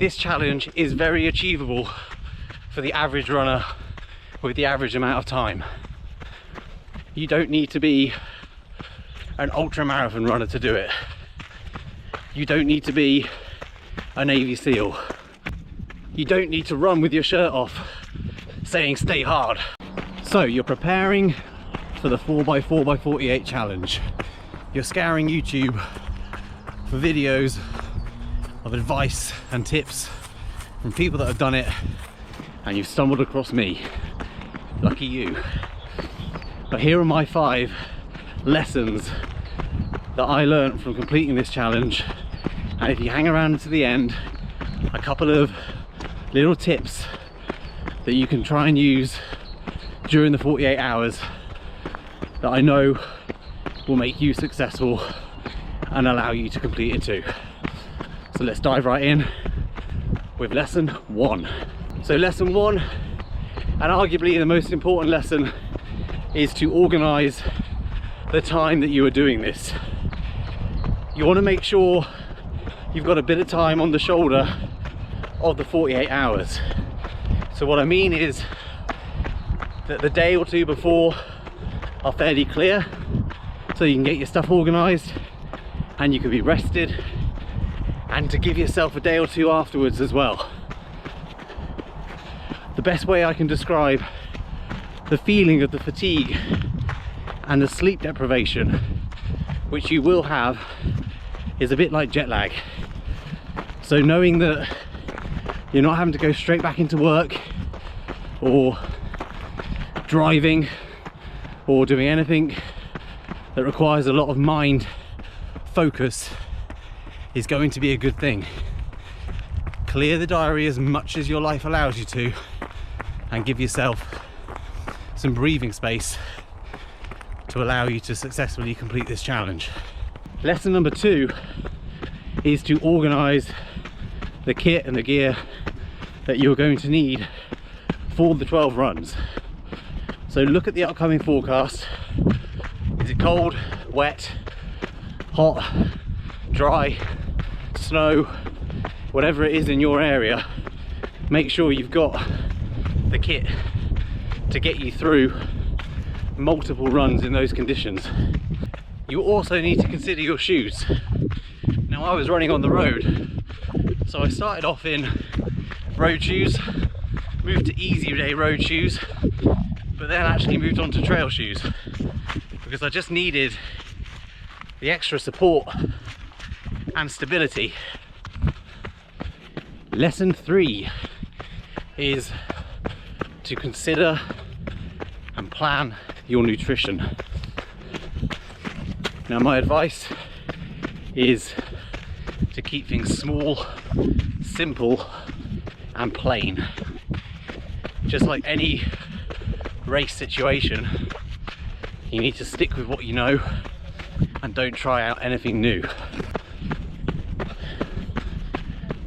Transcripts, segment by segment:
this challenge is very achievable for the average runner with the average amount of time. You don't need to be an ultra marathon runner to do it. You don't need to be a Navy SEAL. You don't need to run with your shirt off saying stay hard. So you're preparing for the 4x4x48 challenge. You're scouring YouTube for videos of advice and tips from people that have done it, and you've stumbled across me. Lucky you. But here are my 5 lessons that I learned from completing this challenge, and if you hang around to the end, a couple of little tips that you can try and use during the 48 hours that I know will make you successful and allow you to complete it too. So let's dive right in with lesson 1. So lesson 1, and arguably the most important lesson, is to organize the time that you are doing this. You want to make sure you've got a bit of time on the shoulder of the 48 hours. So what I mean is that the day or two before are fairly clear, so you can get your stuff organized and you can be rested, and to give yourself a day or two afterwards as well. The best way I can describe the feeling of the fatigue and the sleep deprivation, which you will have, is a bit like jet lag. So knowing that you're not having to go straight back into work or driving or doing anything that requires a lot of mind focus is going to be a good thing. Clear the diary as much as your life allows you to, and give yourself some breathing space to allow you to successfully complete this challenge. Lesson number 2 is to organize the kit and the gear that you're going to need for the 12 runs. So look at the upcoming forecast. Is it cold, wet, hot, dry, snow, whatever it is in your area? Make sure you've got the kit to get you through multiple runs in those conditions. You also need to consider your shoes. Now, I was running on the road, so I started off in road shoes, moved to easy day road shoes, but then actually moved on to trail shoes because I just needed the extra support and stability. Lesson 3 is to consider and plan your nutrition. Now, my advice is to keep things small, simple and plain. Just like any race situation, you need to stick with what you know and don't try out anything new.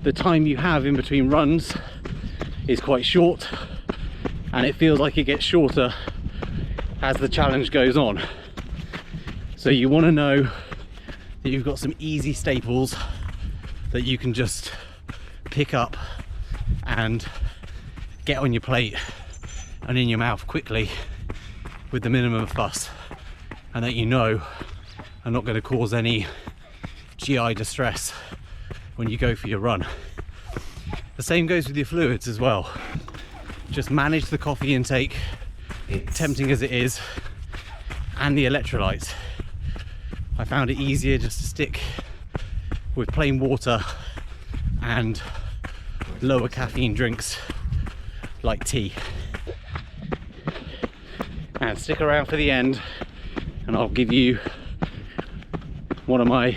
The time you have in between runs is quite short, and it feels like it gets shorter as the challenge goes on. So you want to know that you've got some easy staples that you can just pick up and get on your plate and in your mouth quickly with the minimum of fuss, and that you know are not going to cause any GI distress when you go for your run. The same goes with your fluids as well. Just manage the coffee intake, tempting as it is, and the electrolytes. I found it easier just to stick with plain water and lower caffeine drinks like tea. And stick around for the end, and I'll give you one of my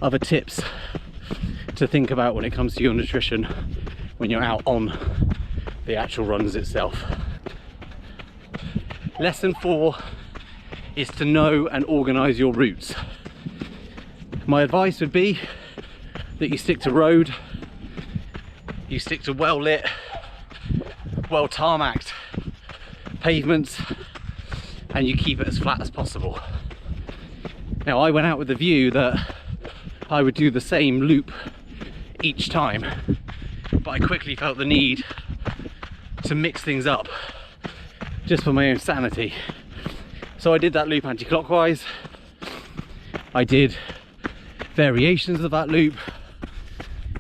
other tips to think about when it comes to your nutrition when you're out on the actual runs itself. Lesson 4 is to know and organize your routes. My advice would be that you stick to road, you stick to well lit, well tarmacked pavements, and you keep it as flat as possible. Now, I went out with the view that I would do the same loop each time, but I quickly felt the need to mix things up just for my own sanity. So I did that loop anti-clockwise. I did variations of that loop,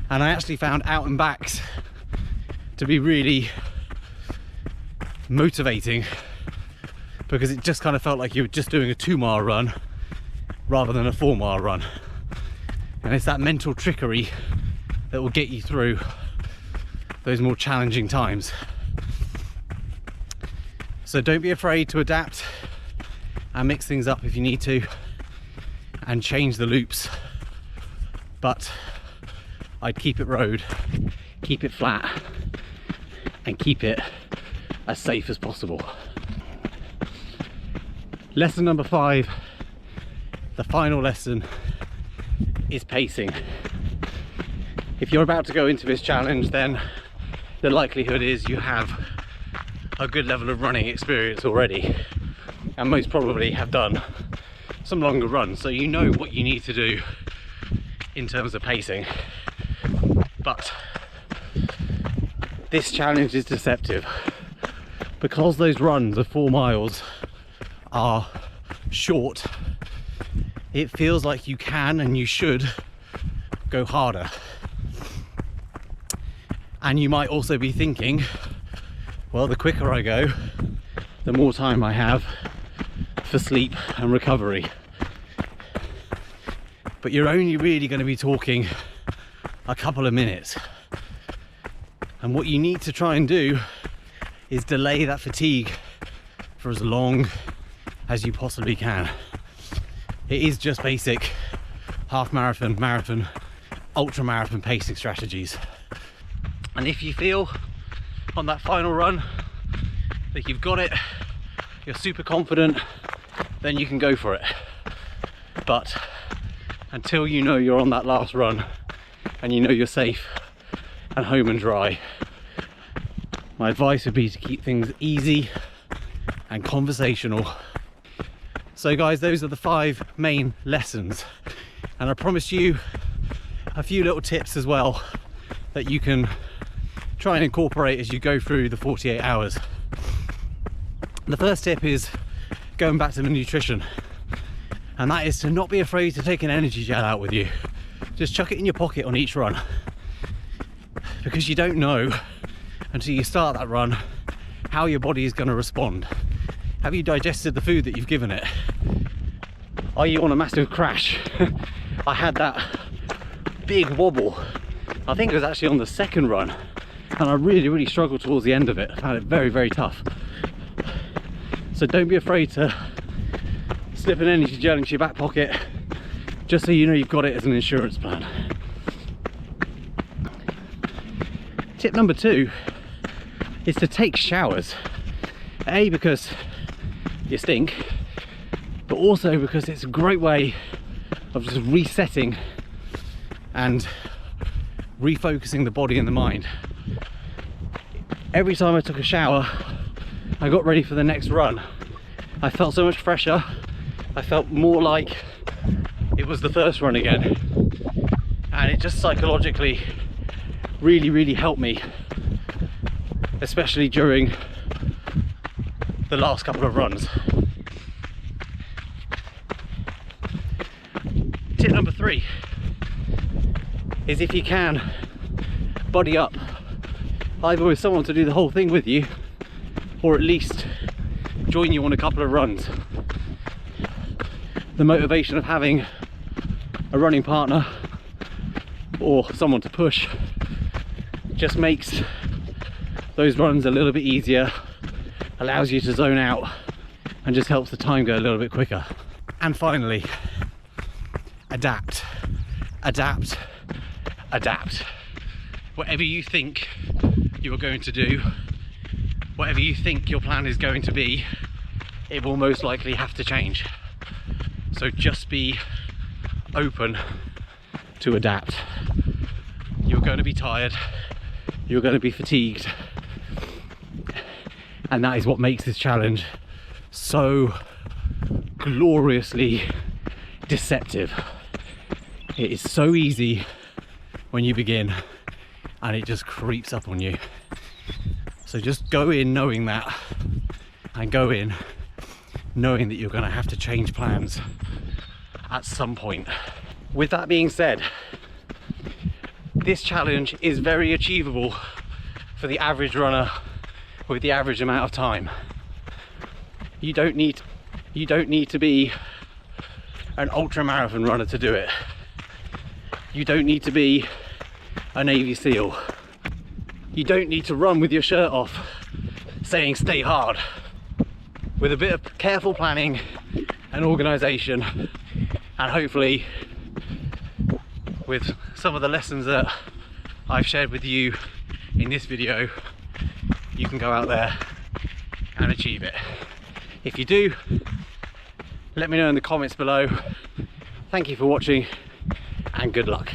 and I actually found out and backs to be really motivating, because it just kind of felt like you were just doing a 2-mile run rather than a 4-mile run. And it's that mental trickery that will get you through those more challenging times. So don't be afraid to adapt and mix things up if you need to, and change the loops, but I'd keep it road, keep it flat, and keep it as safe as possible. Lesson number 5, the final lesson, is pacing. If you're about to go into this challenge, then the likelihood is you have a good level of running experience already, and most probably have done some longer runs, so you know what you need to do in terms of pacing. But this challenge is deceptive, because those runs of 4 miles are short. It feels like you can and you should go harder, and you might also be thinking, well, the quicker I go, the more time I have for sleep and recovery. But you're only really going to be talking a couple of minutes, and what you need to try and do is delay that fatigue for as long as you possibly can. It is just basic half marathon, marathon, ultra marathon pacing strategies. And if you feel on that final run that you've got it, you're super confident, then you can go for it. But until you know you're on that last run and you know you're safe and home and dry, my advice would be to keep things easy and conversational. So guys, those are the 5 main lessons, and I promised you a few little tips as well that you can try and incorporate as you go through the 48 hours. The first tip is going back to the nutrition, and that is to not be afraid to take an energy gel out with you. Just chuck it in your pocket on each run, because you don't know until you start that run how your body is going to respond. Have you digested the food that you've given it? Are you on a massive crash? I had that big wobble, I think it was actually on the second run, and I really struggled towards the end of it. I found it very tough. So don't be afraid to slip an energy gel into your back pocket, just so you know you've got it as an insurance plan. Tip number 2 is to take showers. A, because you stink, but also because it's a great way of just resetting and refocusing the body and the mind. Every time I took a shower, I got ready for the next run. I felt so much fresher. I felt more like it was the first run again, and it just psychologically really helped me, especially during the last couple of runs. Tip number 3 is, if you can, buddy up, either with someone to do the whole thing with you, or at least join you on a couple of runs. The motivation of having a running partner or someone to push just makes those runs a little bit easier, allows you to zone out, and just helps the time go a little bit quicker. And finally, adapt. Whatever you think you are going to do, whatever you think your plan is going to be, it will most likely have to change. So just be open to adapt. You're going to be tired, you're going to be fatigued, and that is what makes this challenge so gloriously deceptive. It is so easy when you begin, and it just creeps up on you. So just go in knowing that, and go in knowing that you're going to have to change plans at some point. With that being said, this challenge is very achievable for the average runner with the average amount of time. You don't need to be an ultra marathon runner to do it. You don't need to be a Navy SEAL. You don't need to run with your shirt off saying stay hard. With a bit of careful planning and organisation, and hopefully with some of the lessons that I've shared with you in this video, you can go out there and achieve it. If you do, let me know in the comments below. Thank you for watching, and good luck.